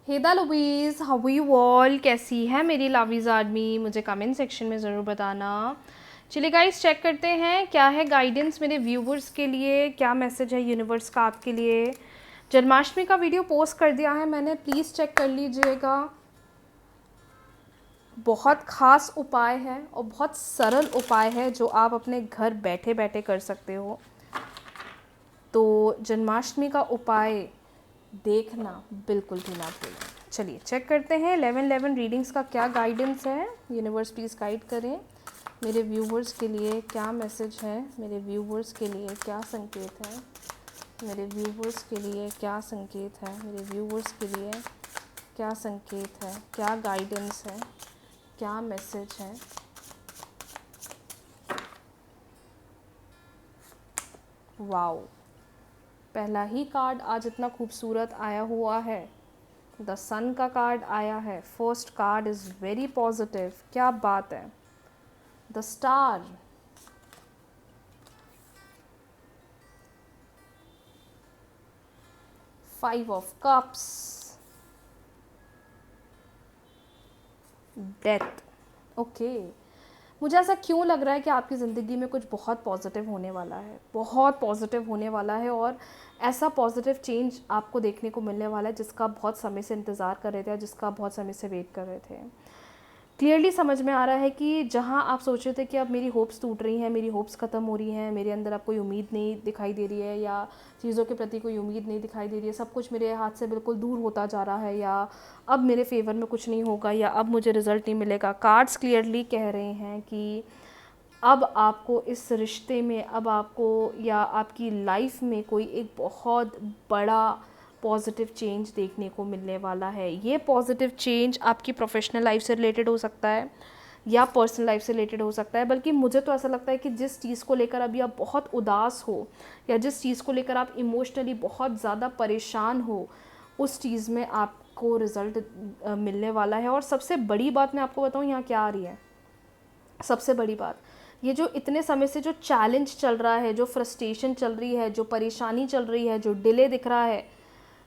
हेदा लुबीज़, how you all, कैसी है मेरी लवीज़ आदमी, मुझे कमेंट सेक्शन में ज़रूर बताना। चलिए गाइस, चेक करते हैं क्या है गाइडेंस मेरे व्यूवर्स के लिए, क्या मैसेज है यूनिवर्स का आपके लिए। जन्माष्टमी का वीडियो पोस्ट कर दिया है मैंने, प्लीज़ चेक कर लीजिएगा। बहुत ख़ास उपाय है और बहुत सरल उपाय है जो आप अपने घर बैठे बैठे कर सकते हो। तो जन्माष्टमी का उपाय देखना बिल्कुल भी ना भूलें। चलिए चेक करते हैं 11 रीडिंग्स का क्या गाइडेंस है। यूनिवर्स प्लीज़ गाइड करें मेरे व्यूवर्स के लिए, क्या मैसेज है मेरे व्यूवर्स के लिए, क्या संकेत है मेरे व्यूवर्स के लिए, क्या संकेत है मेरे व्यूवर्स के लिए, क्या संकेत है, क्या गाइडेंस है, क्या मैसेज है। वाओ, पहला ही कार्ड आज इतना खूबसूरत आया हुआ है। द सन का कार्ड आया है। First card is very positive, क्या बात है। The star, five of cups, death. Okay, मुझे ऐसा क्यों लग रहा है कि आपकी ज़िंदगी में कुछ बहुत पॉजिटिव होने वाला है, बहुत पॉजिटिव होने वाला है, और ऐसा पॉजिटिव चेंज आपको देखने को मिलने वाला है जिसका बहुत समय से इंतज़ार कर रहे थे, जिसका बहुत समय से वेट कर रहे थे। क्लियरली समझ में आ रहा है कि जहाँ आप सोच रहे थे कि अब मेरी होप्स टूट रही हैं, मेरी होप्स ख़त्म हो रही हैं, मेरे अंदर अब कोई उम्मीद नहीं दिखाई दे रही है, या चीज़ों के प्रति कोई उम्मीद नहीं दिखाई दे रही है, सब कुछ मेरे हाथ से बिल्कुल दूर होता जा रहा है, या अब मेरे फेवर में कुछ नहीं होगा, या अब मुझे रिज़ल्ट नहीं मिलेगा। कार्ड्स क्लियरली कह रहे हैं कि अब आपको इस रिश्ते में, अब आपको या आपकी लाइफ में कोई एक बहुत बड़ा पॉजिटिव चेंज देखने को मिलने वाला है। ये पॉजिटिव चेंज आपकी प्रोफेशनल लाइफ से रिलेटेड हो सकता है या पर्सनल लाइफ से रिलेटेड हो सकता है, बल्कि मुझे तो ऐसा लगता है कि जिस चीज़ को लेकर अभी आप बहुत उदास हो, या जिस चीज़ को लेकर आप इमोशनली बहुत ज़्यादा परेशान हो, उस चीज़ में आपको रिज़ल्ट मिलने वाला है। और सबसे बड़ी बात मैं आपको बताऊँ यहाँ क्या आ रही है। सबसे बड़ी बात, ये जो इतने समय से जो चैलेंज चल रहा है, जो फ्रस्ट्रेशन चल रही है, जो परेशानी चल रही है, जो डिले दिख रहा है,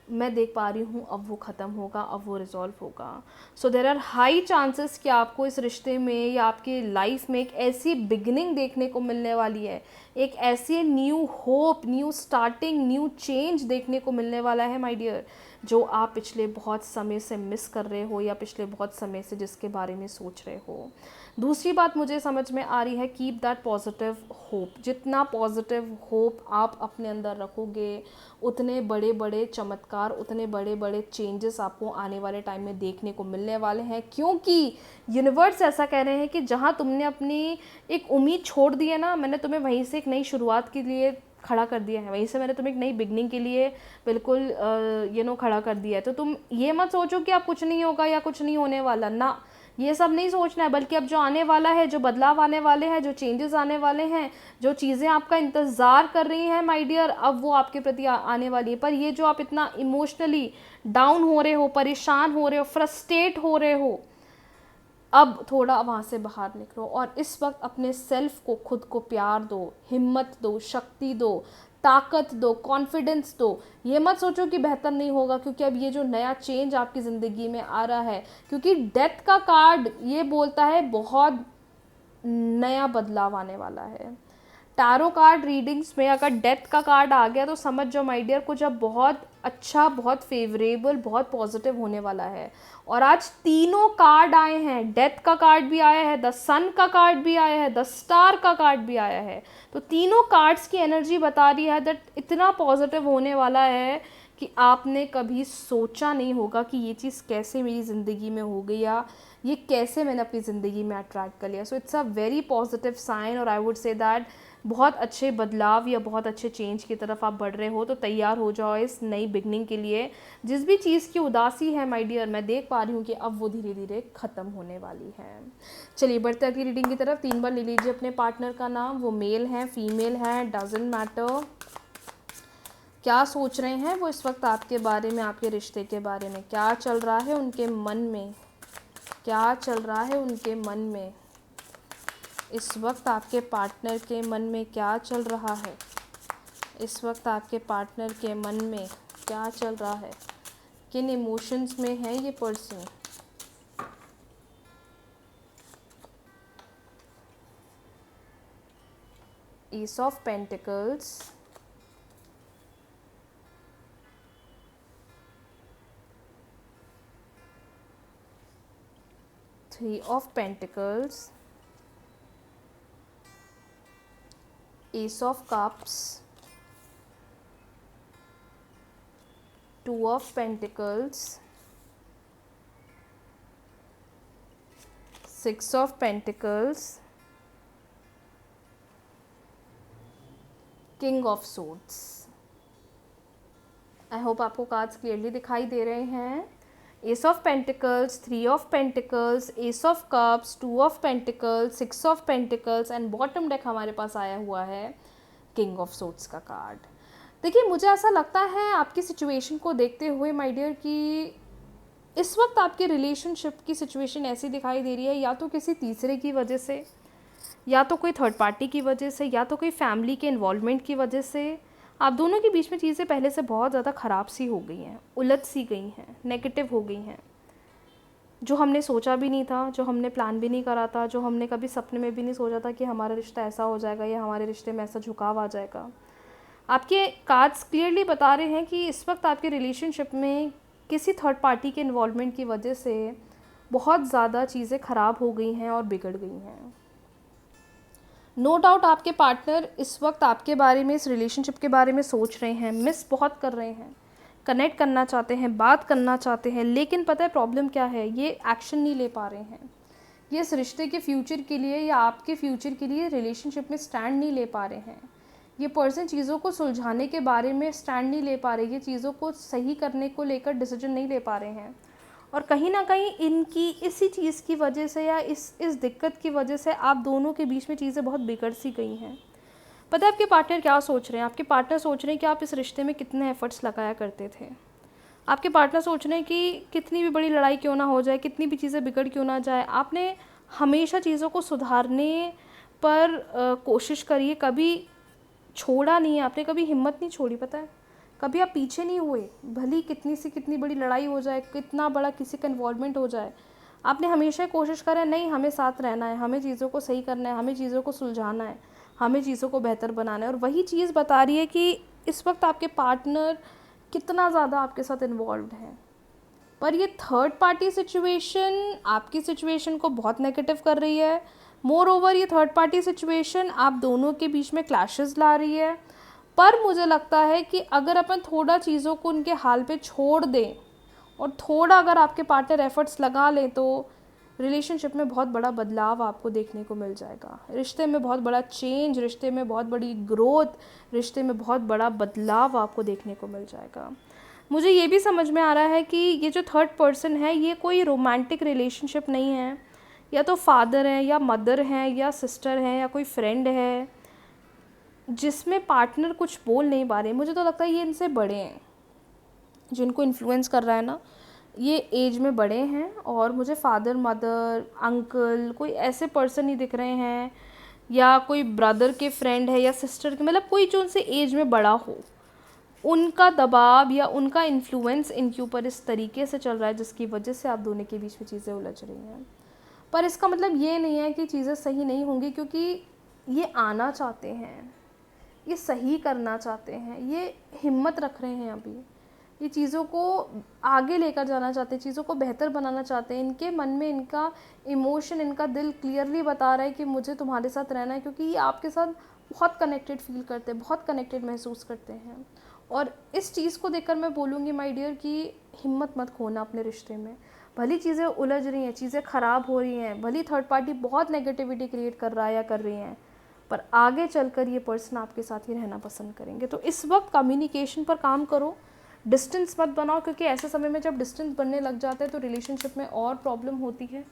मैं देख पा रही हूँ अब वो ख़त्म होगा, अब वो रिजॉल्व होगा। सो देर आर हाई चांसेस कि आपको इस रिश्ते में या आपकी लाइफ में एक ऐसी बिगनिंग देखने को मिलने वाली है, एक ऐसी new hope, new starting, new change देखने को मिलने वाला है माय डियर, जो आप पिछले बहुत समय से मिस कर रहे हो, या पिछले बहुत समय से जिसके बारे में सोच रहे हो। दूसरी बात मुझे समझ में आ रही है, कीप दैट पॉजिटिव होप। जितना पॉजिटिव होप आप अपने अंदर रखोगे, उतने बड़े बड़े चमत्कार, उतने बड़े बड़े चेंजेस आपको आने वाले टाइम में देखने को मिलने वाले हैं। क्योंकि यूनिवर्स ऐसा कह रहे हैं कि जहाँ तुमने अपनी एक उम्मीद छोड़ दी है ना, मैंने तुम्हें वहीं से एक नई शुरुआत के लिए खड़ा कर दिया है, वहीं से मैंने तुम्हें एक नई बिगनिंग के लिए बिल्कुल खड़ा कर दिया है। तो तुम ये मत सोचो कि अब कुछ नहीं होगा या कुछ नहीं होने वाला ना, ये सब नहीं सोचना है, बल्कि अब जो आने वाला है, जो बदलाव आने वाले हैं, जो चेंजेस आने वाले हैं, जो चीज़ें आपका इंतज़ार कर रही हैं माय डियर, अब वो आपके प्रति आने वाली है। पर ये जो आप इतना इमोशनली डाउन हो रहे हो, परेशान हो रहे हो, फ्रस्ट्रेट हो रहे हो, अब थोड़ा वहाँ से बाहर निकलो और इस वक्त अपने सेल्फ को, खुद को प्यार दो, हिम्मत दो, शक्ति दो, ताकत दो, कॉन्फिडेंस दो। ये मत सोचो कि बेहतर नहीं होगा, क्योंकि अब ये जो नया चेंज आपकी ज़िंदगी में आ रहा है, क्योंकि डेथ का कार्ड ये बोलता है बहुत नया बदलाव आने वाला है। टैरो कार्ड रीडिंग्स में अगर डेथ का कार्ड आ गया तो समझ जाओ माय डियर, कुछ अब बहुत अच्छा, बहुत फेवरेबल, बहुत पॉजिटिव होने वाला है। और आज तीनों कार्ड आए हैं, डेथ का कार्ड भी आया है, द सन का कार्ड भी आया है, द स्टार का कार्ड भी आया है। तो तीनों कार्ड्स की एनर्जी बता रही है दैट इतना पॉजिटिव होने वाला है कि आपने कभी सोचा नहीं होगा कि ये चीज़ कैसे मेरी ज़िंदगी में हो गई, या ये कैसे मैंने अपनी ज़िंदगी में अट्रैक्ट कर लिया। So it's a very positive sign, और आई वुड से दैट बहुत अच्छे बदलाव या बहुत अच्छे चेंज की तरफ आप बढ़ रहे हो। तो तैयार हो जाओ इस नई बिगनिंग के लिए। जिस भी चीज़ की उदासी है माय डियर, मैं देख पा रही हूँ कि अब वो धीरे धीरे ख़त्म होने वाली है। चलिए बढ़ते अगली रीडिंग की तरफ। 3 बार ले लीजिए अपने पार्टनर का नाम, वो मेल है, फीमेल है, डजेंट मैटर। क्या सोच रहे हैं वो इस वक्त आपके बारे में, आपके रिश्ते के बारे में, क्या चल रहा है उनके मन में, क्या चल रहा है उनके मन में इस वक्त, आपके पार्टनर के मन में क्या चल रहा है इस वक्त, आपके पार्टनर के मन में क्या चल रहा है। किन इमोशंस में है ये person. S of pentacles, three of pentacles, S of cups, two of pentacles, six of pentacles, king of swords. I hope आपको कार्ड्स क्लियरली दिखाई दे रहे हैं। S of pentacles, three of pentacles, S of cups, two of pentacles, six of pentacles and bottom deck हमारे पास आया हुआ है king of swords का card. देखिए, मुझे ऐसा लगता है आपकी सिचुएशन को देखते हुए माय डियर कि इस वक्त आपके रिलेशनशिप की सिचुएशन ऐसी दिखाई दे रही है, या तो किसी तीसरे की वजह से, या तो कोई थर्ड पार्टी की वजह से, या तो कोई फैमिली के इन्वॉल्वमेंट की वजह से आप दोनों के बीच में चीज़ें पहले से बहुत ज़्यादा ख़राब सी हो गई हैं, उलझ सी गई हैं, नेगेटिव हो गई हैं। जो हमने सोचा भी नहीं था, जो हमने प्लान भी नहीं करा था, जो हमने कभी सपने में भी नहीं सोचा था कि हमारा रिश्ता ऐसा हो जाएगा या हमारे रिश्ते में ऐसा झुकाव आ जाएगा। आपके कार्ड्स क्लियरली बता रहे हैं कि इस वक्त आपके रिलेशनशिप में किसी थर्ड पार्टी के इन्वॉल्वमेंट की वजह से बहुत ज़्यादा चीज़ें ख़राब हो गई हैं और बिगड़ गई हैं। नो डाउट आपके पार्टनर इस वक्त आपके बारे में, इस रिलेशनशिप के बारे में सोच रहे हैं, मिस बहुत कर रहे हैं, कनेक्ट करना चाहते हैं, बात करना चाहते हैं, लेकिन पता है प्रॉब्लम क्या है, ये एक्शन नहीं ले पा रहे हैं। ये इस रिश्ते के फ्यूचर के लिए या आपके फ्यूचर के लिए रिलेशनशिप में स्टैंड नहीं ले पा रहे हैं। ये पर्सन चीज़ों को सुलझाने के बारे में स्टैंड नहीं ले पा रहे, ये चीज़ों को सही करने को लेकर डिसीजन नहीं ले पा रहे हैं। और कहीं ना कहीं इनकी इसी चीज़ की वजह से या इस दिक्कत की वजह से आप दोनों के बीच में चीज़ें बहुत बिगड़ सी गई हैं। पता है आपके पार्टनर क्या सोच रहे हैं? आपके पार्टनर सोच रहे हैं कि आप इस रिश्ते में कितने एफर्ट्स लगाया करते थे। आपके पार्टनर सोच रहे हैं कि कितनी भी बड़ी लड़ाई क्यों ना हो जाए, कितनी भी चीज़ें बिगड़ क्यों ना जाए, आपने हमेशा चीज़ों को सुधारने पर कोशिश करी है, कभी छोड़ा नहीं है आपने, कभी हिम्मत नहीं छोड़ी। पता है कभी आप पीछे नहीं हुए, भली कितनी सी कितनी बड़ी लड़ाई हो जाए, कितना बड़ा किसी का इन्वॉल्वमेंट हो जाए, आपने हमेशा कोशिश करा नहीं, हमें साथ रहना है, हमें चीज़ों को सही करना है, हमें चीज़ों को सुलझाना है, हमें चीज़ों को बेहतर बनाना है। और वही चीज़ बता रही है कि इस वक्त आपके पार्टनर कितना ज़्यादा आपके साथ इन्वॉल्व हैं। पर ये थर्ड पार्टी सिचुएशन आपकी सिचुएशन को बहुत नेगेटिव कर रही है। मोर ओवर ये थर्ड पार्टी सिचुएशन आप दोनों के बीच में क्लैशेस ला रही है। पर मुझे लगता है कि अगर अपन थोड़ा चीज़ों को उनके हाल पे छोड़ दें और थोड़ा अगर आपके पार्टनर एफर्ट्स लगा लें तो रिलेशनशिप में बहुत बड़ा बदलाव आपको देखने को मिल जाएगा। रिश्ते में बहुत बड़ा चेंज, रिश्ते में बहुत बड़ी ग्रोथ, रिश्ते में बहुत बड़ा बदलाव आपको देखने को मिल जाएगा। मुझे ये भी समझ में आ रहा है कि ये जो थर्ड पर्सन है ये कोई रोमांटिक रिलेशनशिप नहीं है, या तो फादर हैं या मदर हैं या सिस्टर हैं या कोई फ्रेंड है जिसमें पार्टनर कुछ बोल नहीं पा रहे। मुझे तो लगता है ये इनसे बड़े हैं, जिनको इन्फ्लुएंस कर रहा है ना, ये एज में बड़े हैं। और मुझे फादर, मदर, अंकल कोई ऐसे पर्सन नहीं दिख रहे हैं, या कोई ब्रदर के फ्रेंड है या सिस्टर के, मतलब कोई जो उनसे एज में बड़ा हो। उनका दबाव या उनका इन्फ्लुएंस इनके ऊपर इस तरीके से चल रहा है जिसकी वजह से आप दोनों के बीच में चीज़ें उलझ रही हैं। पर इसका मतलब ये नहीं है कि चीज़ें सही नहीं होंगी, क्योंकि ये आना चाहते हैं, ये सही करना चाहते हैं, ये हिम्मत रख रहे हैं, अभी ये चीज़ों को आगे लेकर जाना चाहते हैं, चीज़ों को बेहतर बनाना चाहते हैं। इनके मन में इनका इमोशन, इनका दिल क्लियरली बता रहा है कि मुझे तुम्हारे साथ रहना है, क्योंकि ये आपके साथ बहुत कनेक्टेड फील करते हैं, बहुत कनेक्टेड महसूस करते हैं। और इस चीज़ को देखकर मैं बोलूँगी माय डियर कि हिम्मत मत खोना अपने रिश्ते में। भली चीज़ें उलझ रही हैं, चीज़ें ख़राब हो रही हैं, भली थर्ड पार्टी बहुत नेगेटिविटी क्रिएट कर रहा है या कर रही हैं, पर आगे चलकर ये पर्सन आपके साथ ही रहना पसंद करेंगे। तो इस वक्त कम्युनिकेशन पर काम करो, डिस्टेंस मत बनाओ, क्योंकि ऐसे समय में जब डिस्टेंस बनने लग जाता है तो रिलेशनशिप में और प्रॉब्लम होती है।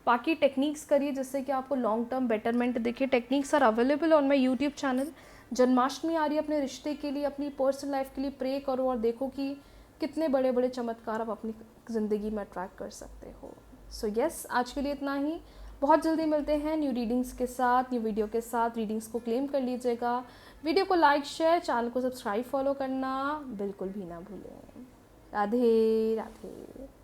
बाकी टेक्निक्स करिए जिससे कि आपको लॉन्ग टर्म बेटरमेंट दिखे। Techniques are available on my YouTube channel. Janmashtami आ रही है, अपने रिश्ते के लिए, अपनी पर्सनल लाइफ के लिए प्रे करो और देखो कि कितने बड़े बड़े चमत्कार आप अपनी ज़िंदगी में अट्रैक्ट कर सकते हो। सो यस, आज के लिए इतना ही। बहुत जल्दी मिलते हैं न्यू रीडिंग्स के साथ, न्यू वीडियो के साथ। रीडिंग्स को क्लेम कर लीजिएगा, वीडियो को लाइक, शेयर, चैनल को सब्सक्राइब, फॉलो करना बिल्कुल भी ना भूलें। राधे राधे।